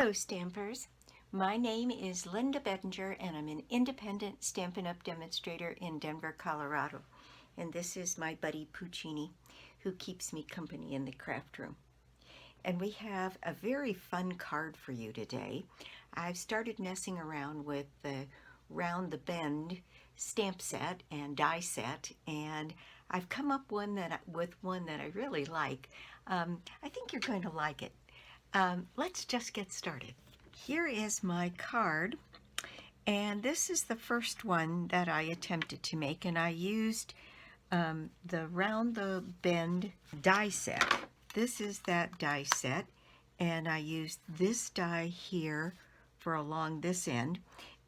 Hello Stampers, my name is Linda Bedinger and I'm an independent Stampin' Up! Demonstrator in Denver, Colorado. And this is my buddy Puccini, who keeps me company in the craft room. And we have a very fun card for you today. I've started messing around with the Round the Bend stamp set and die set, and I've come up with one that I really like. I think you're going to like it. Let's just get started. Here is my card, and this is the first one that I attempted to make, and I used the Round the Bend die set. This is that die set, and I used this die here for along this end,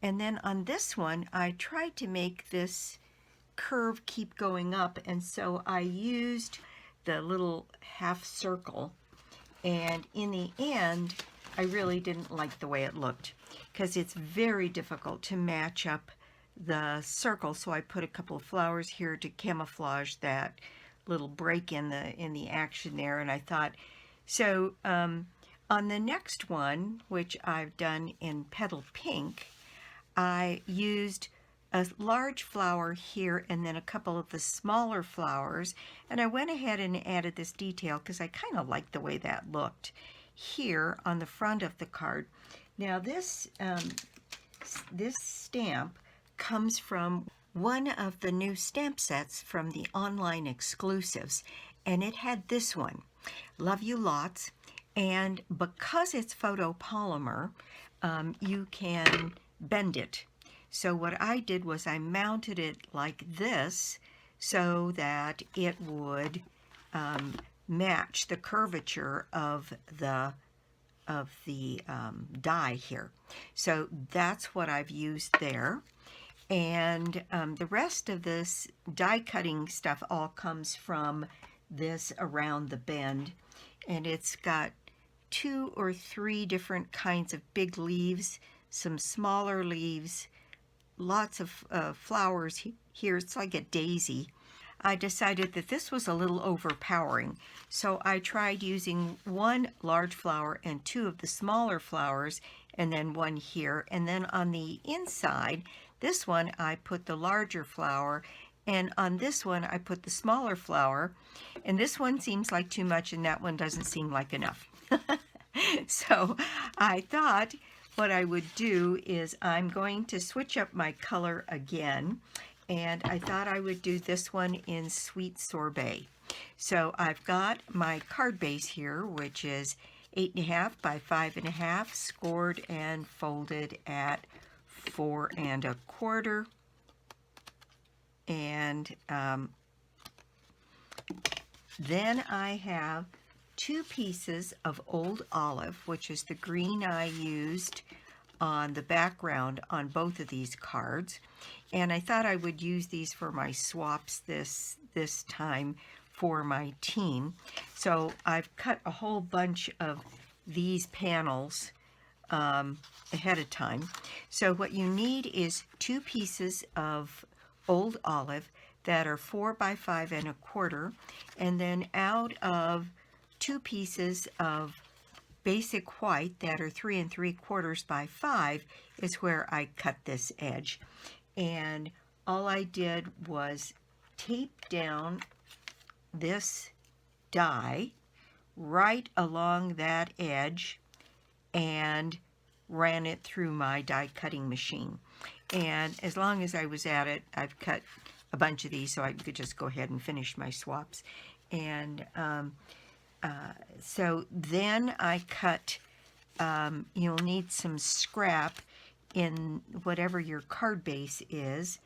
and then on this one I tried to make this curve keep going up, and so I used the little half circle. And in the end, I really didn't like the way it looked because it's very difficult to match up the circle. So I put a couple of flowers here to camouflage that little break in the action there. And I thought, so on the next one, which I've done in Petal Pink, I used a large flower here and then a couple of the smaller flowers, and I went ahead and added this detail because I kind of liked the way that looked here on the front of the card. Now this stamp comes from one of the new stamp sets from the online exclusives, and it had this one, Love You Lots, and because it's photopolymer, you can bend it. So what I did was I mounted it like this so that it would match the curvature of the die here. So that's what I've used there. And the rest of this die cutting stuff all comes from this Around the Bend. And it's got 2 or 3 different kinds of big leaves, some smaller leaves, lots of flowers here. It's like a daisy. I decided that this was a little overpowering, so I tried using 1 large flower and 2 of the smaller flowers, and then 1 here. And then on the inside, this one I put the larger flower, and on this one I put the smaller flower, and this one seems like too much and that one doesn't seem like enough. So I thought what I would do is I'm going to switch up my color again, and I thought I would do this one in Sweet Sorbet. So I've got my card base here, which is 8.5 by 5.5, scored and folded at 4 1/4, and then I have 2 pieces of Old Olive, which is the green I used on the background on both of these cards. And I thought I would use these for my swaps this time for my team. So I've cut a whole bunch of these panels ahead of time. So what you need is 2 pieces of Old Olive that are 4 by 5 1/4, and then out of 2 pieces of basic white that are 3 3/4 by 5 is where I cut this edge. And all I did was tape down this die right along that edge and ran it through my die cutting machine. And as long as I was at it, I've cut a bunch of these so I could just go ahead and finish my swaps. And so then I cut, you'll need some scrap in whatever your card base is,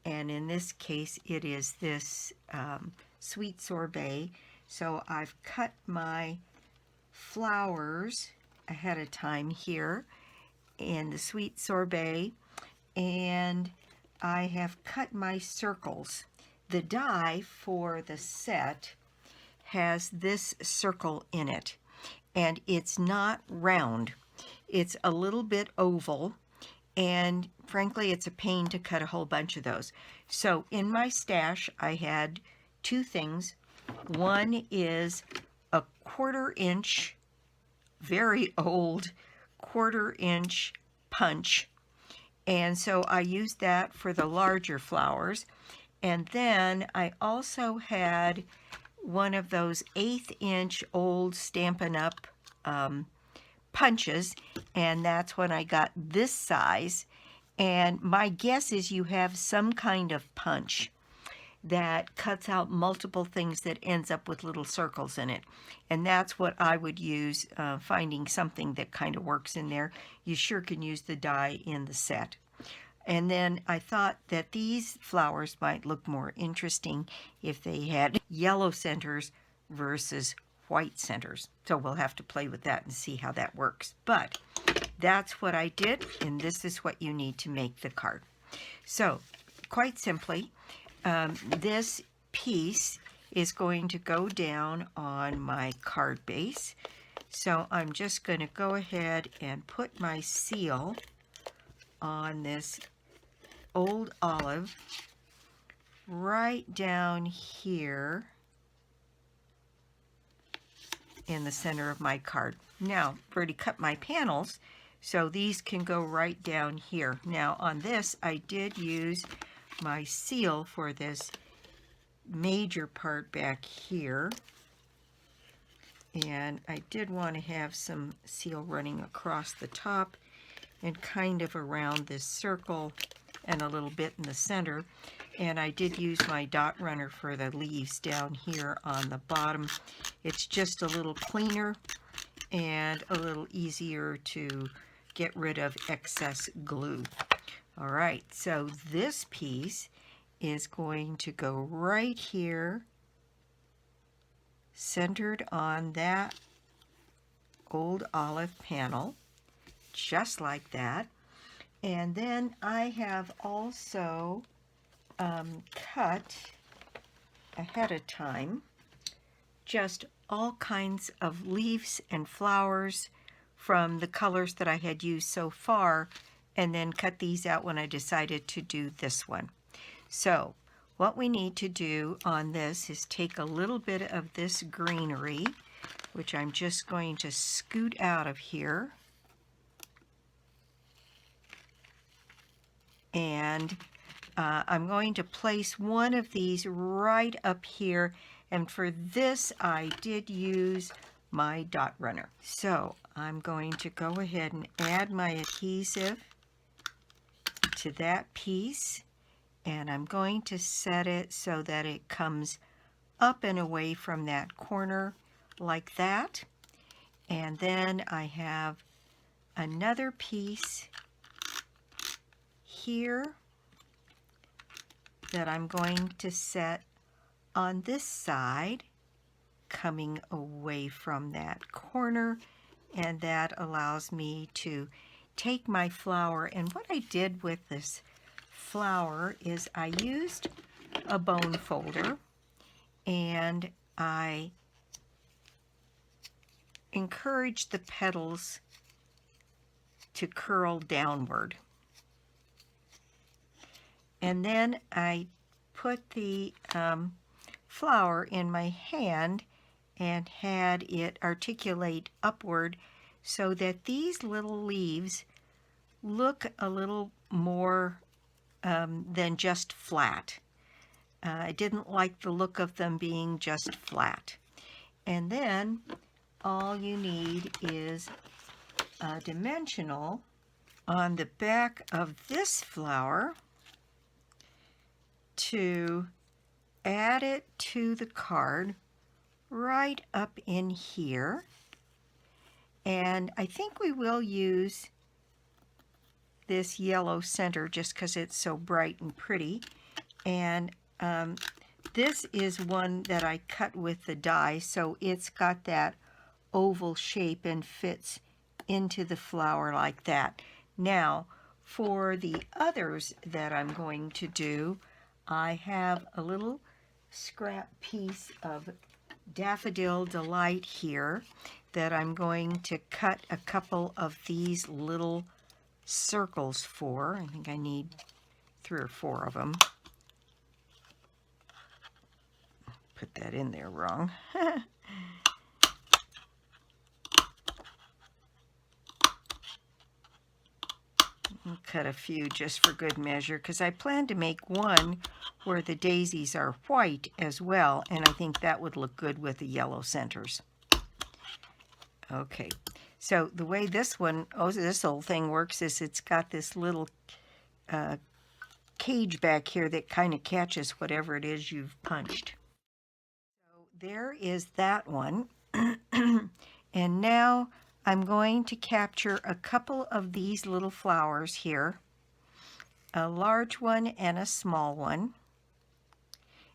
and in this case it is this Sweet Sorbet. So I've cut my flowers ahead of time here in the Sweet Sorbet, and I have cut my circles. The die for the set has this circle in it, and it's not round. It's a little bit oval, and frankly it's a pain to cut a whole bunch of those. So in my stash I had 2 things. One is a 1/4 inch very old 1/4 inch punch. And so I used that for the larger flowers. And then I also had one of those 1/8 inch old Stampin' Up! Punches, and that's when I got this size. And my guess is you have some kind of punch that cuts out multiple things that ends up with little circles in it. And that's what I would use, finding something that kind of works in there. You sure can use the die in the set. And then I thought that these flowers might look more interesting if they had yellow centers versus white centers. So we'll have to play with that and see how that works. But that's what I did, and this is what you need to make the card. So quite simply, this piece is going to go down on my card base. So I'm just going to go ahead and put my seal on this old olive right down here in the center of my card. Now, I've already cut my panels, so these can go right down here. Now, on this, I did use my seal for this major part back here. And I did want to have some seal running across the top and kind of around this circle and a little bit in the center. And I did use my dot runner for the leaves down here on the bottom. It's just a little cleaner and a little easier to get rid of excess glue. All right, so this piece is going to go right here, centered on that old olive panel, just like that. And then I have also cut ahead of time just all kinds of leaves and flowers from the colors that I had used so far, and then cut these out when I decided to do this one. So what we need to do on this is take a little bit of this greenery, which I'm just going to scoot out of here, and I'm going to place one of these right up here, and for this I did use my dot runner. So I'm going to go ahead and add my adhesive to that piece, and I'm going to set it so that it comes up and away from that corner like that. And then I have another piece here that I'm going to set on this side, coming away from that corner, and that allows me to take my flower. And what I did with this flower is I used a bone folder, and I encouraged the petals to curl downward. And then I put the flower in my hand and had it articulate upward so that these little leaves look a little more than just flat. I didn't like the look of them being just flat. And then all you need is a dimensional on the back of this flower to add it to the card right up in here. And I think we will use this yellow center just because it's so bright and pretty. And this is one that I cut with the die, so it's got that oval shape and fits into the flower like that. Now, for the others that I'm going to do, I have a little scrap piece of Daffodil Delight here that I'm going to cut a couple of these little circles for. I think I need 3 or 4 of them. Put that in there wrong. cut a few just for good measure, because I plan to make one where the daisies are white as well, and I think that would look good with the yellow centers. Okay, so the way this whole thing works is it's got this little cage back here that kind of catches whatever it is you've punched. So there is that one. And now I'm going to capture a couple of these little flowers here, a large one and a small one.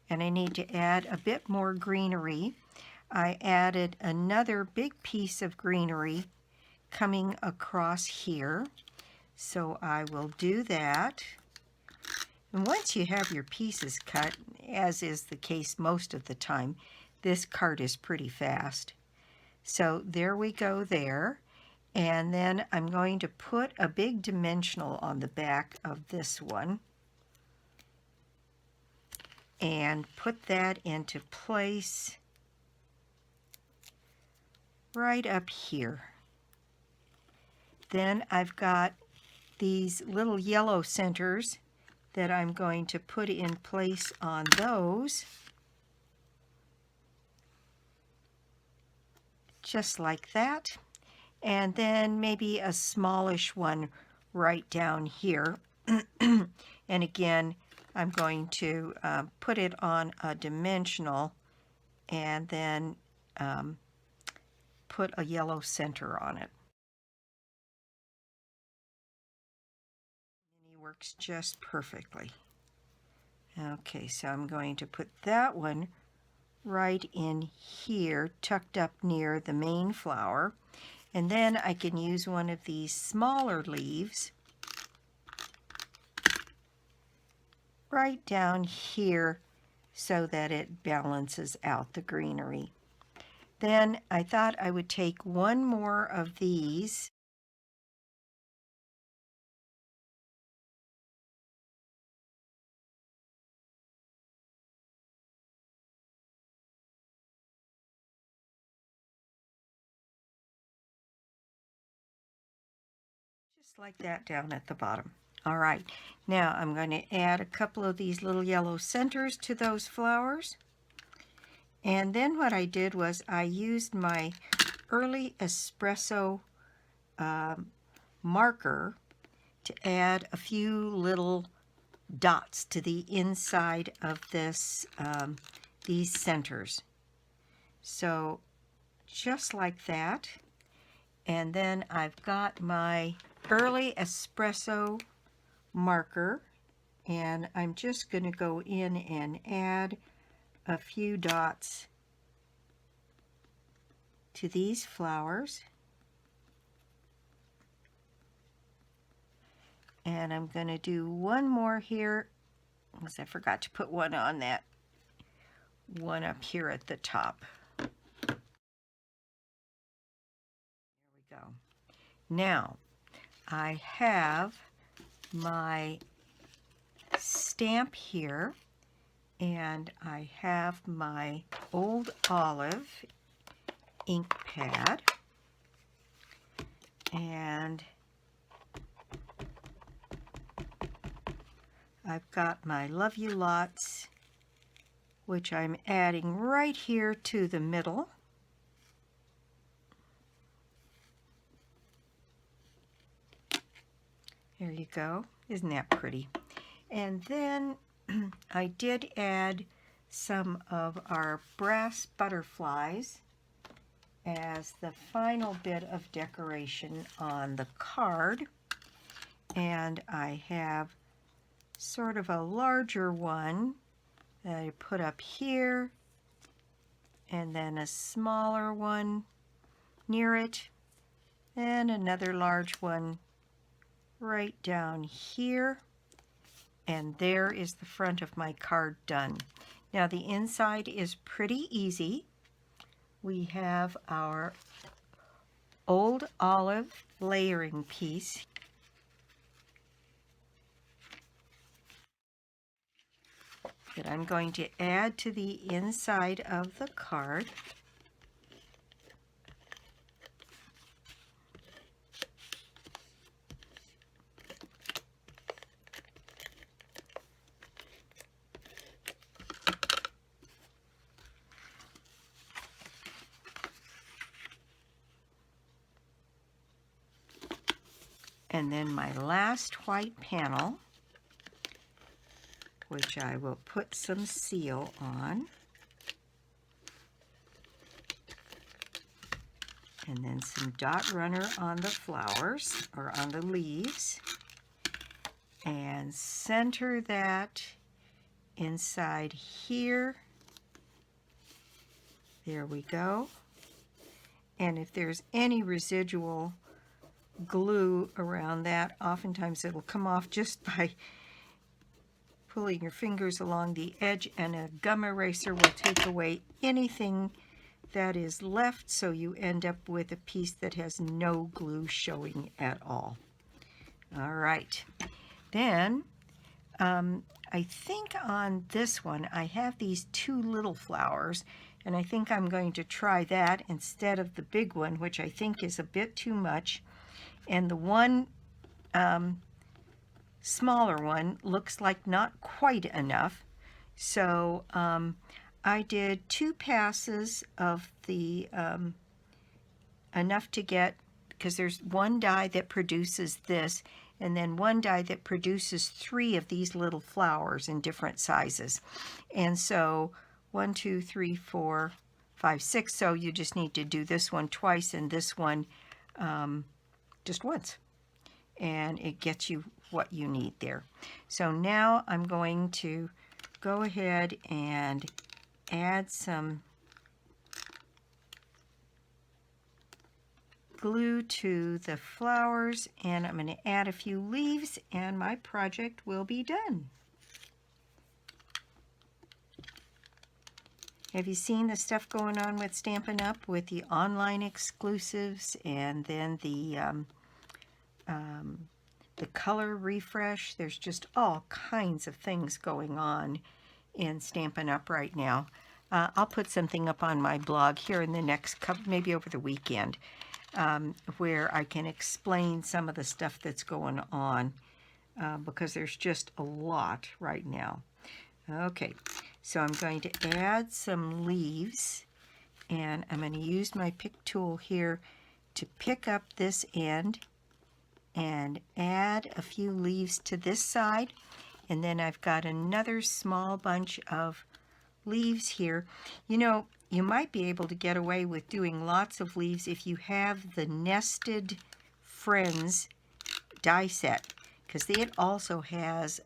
And I need to add a bit more greenery. I added another big piece of greenery coming across here. So I will do that. And once you have your pieces cut, as is the case most of the time, this card is pretty fast. So there we go there. And then I'm going to put a big dimensional on the back of this one and put that into place right up here. Then I've got these little yellow centers that I'm going to put in place on those, just like that. And then maybe a smallish one right down here. And again, I'm going to put it on a dimensional and then put a yellow center on it. And it works just perfectly. Okay, so I'm going to put that one right in here, tucked up near the main flower. And then I can use one of these smaller leaves right down here so that it balances out the greenery. Then I thought I would take one more of these just like that down at the bottom. All right, now I'm going to add a couple of these little yellow centers to those flowers. And then what I did was I used my early espresso marker to add a few little dots to the inside of this these centers. So just like that. And then I've got my early espresso marker, and I'm just going to go in and add a few dots to these flowers. And I'm going to do one more here, because I forgot to put one on that one up here at the top. There we go. Now I have my stamp here, and I have my Old Olive ink pad, and I've got my Love You Lots, which I'm adding right here to the middle. There you go. Isn't that pretty? And then I did add some of our brass butterflies as the final bit of decoration on the card. And I have sort of a larger one that I put up here, and then a smaller one near it, and another large one right down here. And there is the front of my card done. Now the inside is pretty easy. We have our Old Olive layering piece. That I'm going to add to the inside of the card. And then my last white panel, which I will put some seal on. And then some dot runner on the flowers, or on the leaves. And center that inside here. There we go. And if there's any residual glue around that, oftentimes it'll come off just by pulling your fingers along the edge, and a gum eraser will take away anything that is left, so you end up with a piece that has no glue showing at all. All right. Then I think on this one I have these two little flowers, and I think I'm going to try that instead of the big one, which I think is a bit too much. And the one smaller one looks like not quite enough. So I did 2 passes of the enough to get, because there's one die that produces this, and then one die that produces 3 of these little flowers in different sizes. And so 1, 2, 3, 4, 5, 6. So you just need to do this one twice and this one just once. And it gets you what you need there. So now I'm going to go ahead and add some glue to the flowers, and I'm going to add a few leaves, and my project will be done. Have you seen the stuff going on with Stampin' Up! With the online exclusives, and then the color refresh? There's just all kinds of things going on in Stampin' Up! Right now. I'll put something up on my blog here in the next couple, maybe over the weekend, where I can explain some of the stuff that's going on, because there's just a lot right now. Okay, so I'm going to add some leaves, and I'm going to use my pick tool here to pick up this end and add a few leaves to this side. And then I've got another small bunch of leaves here. You know, you might be able to get away with doing lots of leaves if you have the Nested Friends die set, because it also has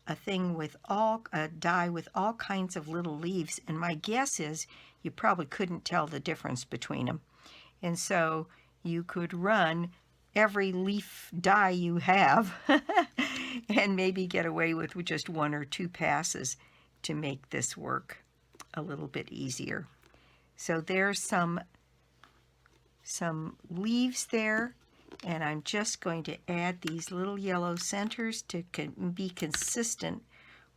a thing with a die with all kinds of little leaves, and my guess is you probably couldn't tell the difference between them. And so you could run every leaf die you have and maybe get away with just 1 or 2 passes to make this work a little bit easier. So there's some leaves there, and I'm just going to add these little yellow centers to be consistent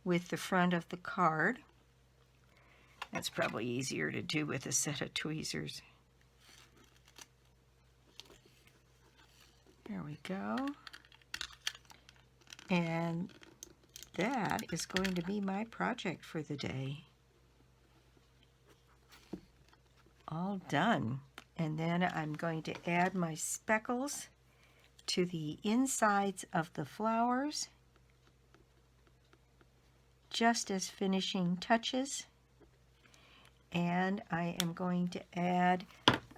with the front of the card. That's probably easier to do with a set of tweezers. There we go. And that is going to be my project for the day. All done. And then I'm going to add my speckles to the insides of the flowers, just as finishing touches. And I am going to add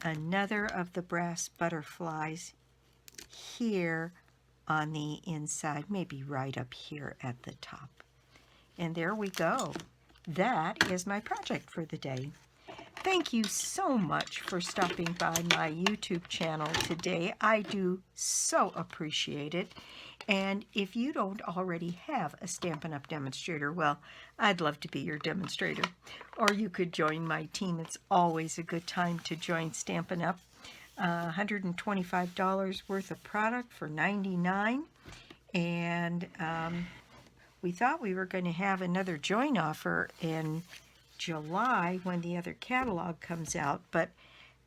another of the brass butterflies here on the inside, maybe right up here at the top. And there we go. That is my project for the day. Thank you so much for stopping by my YouTube channel today. I do so appreciate it. And if you don't already have a Stampin' Up! Demonstrator, well, I'd love to be your demonstrator. Or you could join my team. It's always a good time to join Stampin' Up! $125 worth of product for $99. And we thought we were going to have another join offer in July when the other catalog comes out, but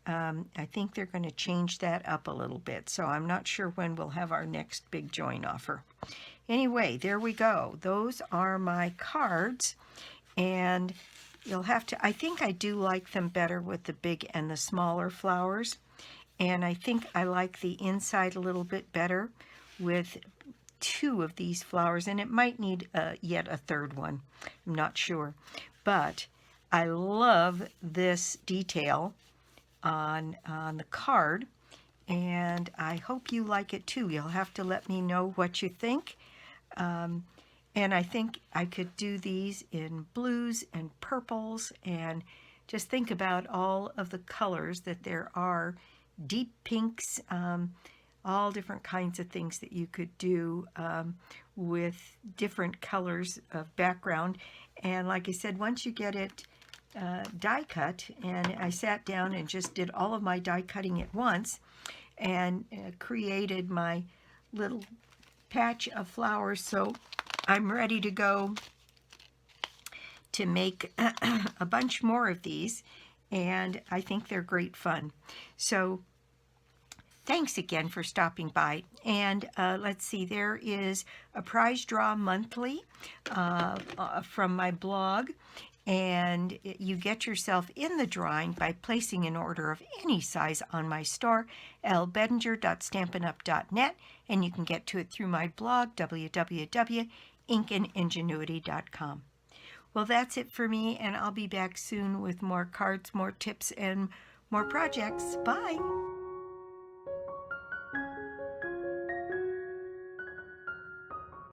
I think they're going to change that up a little bit, so I'm not sure when we'll have our next big join offer. Anyway, there we go. Those are my cards, and you'll have to, I think I do like them better with the big and the smaller flowers, and I think I like the inside a little bit better with 2 of these flowers, and it might need yet a third one. I'm not sure. But I love this detail on the card, and I hope you like it too. You'll have to let me know what you think. And I think I could do these in blues and purples, and just think about all of the colors that there are, deep pinks, all different kinds of things that you could do with different colors of background. And like I said, once you get it die cut, and I sat down and just did all of my die cutting at once and created my little patch of flowers, so I'm ready to go to make a bunch more of these, and I think they're great fun. So thanks again for stopping by. And let's see, there is a prize draw monthly from my blog, and you get yourself in the drawing by placing an order of any size on my store, lbedinger.stampinup.net, and you can get to it through my blog, www.inkingenuity.com. Well, that's it for me, and I'll be back soon with more cards, more tips, and more projects. Bye!